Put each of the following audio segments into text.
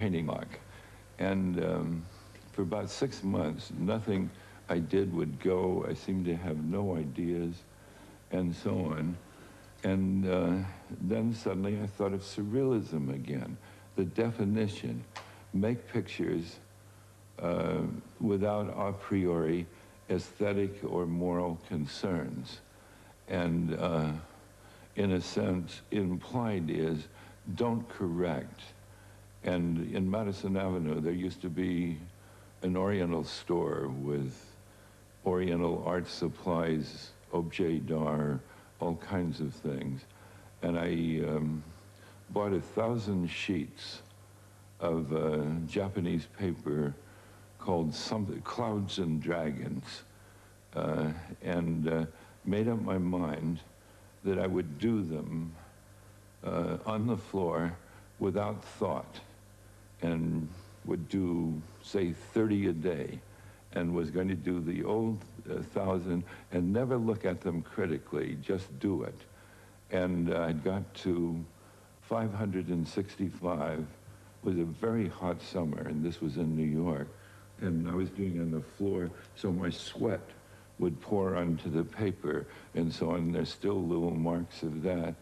painting block. And for about 6 months, nothing I did would go. I seemed to have no ideas, and so on. And then suddenly I thought of surrealism again, the definition: make pictures without a priori aesthetic or moral concerns. And in a sense, implied is, don't correct. And in Madison Avenue, there used to be an Oriental store with Oriental art supplies, objet d'art, all kinds of things. And I bought 1,000 sheets of Japanese paper called Clouds and Dragons, and made up my mind that I would do them on the floor without thought, and would do, say, 30 a day, and was going to do the old 1,000 and never look at them critically, just do it. And I got to 565. It was a very hot summer, and this was in New York, and I was doing it on the floor, so my sweat would pour onto the paper and so on. There's still little marks of that.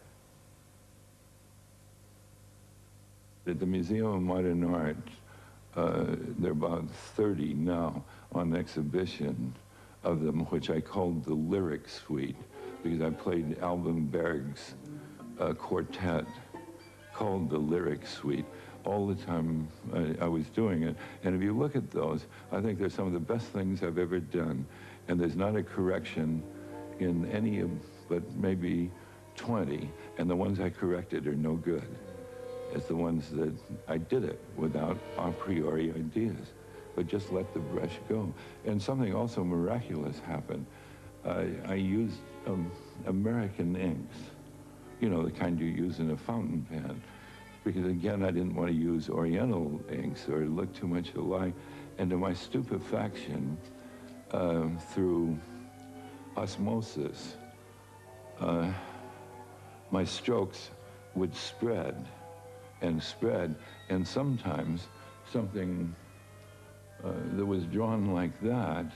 At the Museum of Modern Art, there are about 30 now on exhibition of them, which I called the Lyric Suite, because I played Alvin Berg's quartet called the Lyric Suite all the time I was doing it. And if you look at those, I think they're some of the best things I've ever done. And there's not a correction in any of but maybe 20, and the ones I corrected are no good. It's the ones that I did it without a priori ideas, but just let the brush go. And something also miraculous happened. I used American inks, you know, the kind you use in a fountain pen, because again, I didn't want to use Oriental inks or look too much alike. And to my stupefaction, through osmosis, my strokes would spread, and sometimes something that was drawn like that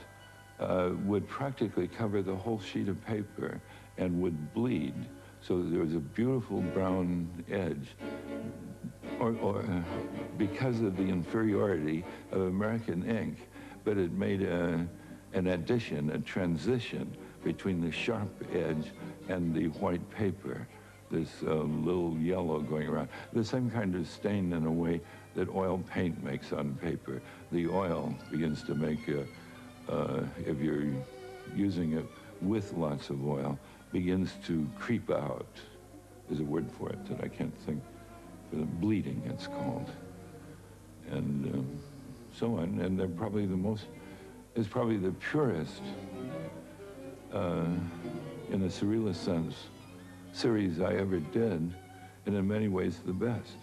would practically cover the whole sheet of paper and would bleed, so that there was a beautiful brown edge, or because of the inferiority of American ink, but it made an addition, a transition between the sharp edge and the white paper, this little yellow going around. The same kind of stain, in a way, that oil paint makes on paper. The oil begins to make, if you're using it with lots of oil, begins to creep out. There's a word for it that I can't think. Bleeding, it's called. And so on. And they're probably the most, it's probably the purest, in a surrealist sense, series I ever did, and in many ways the best.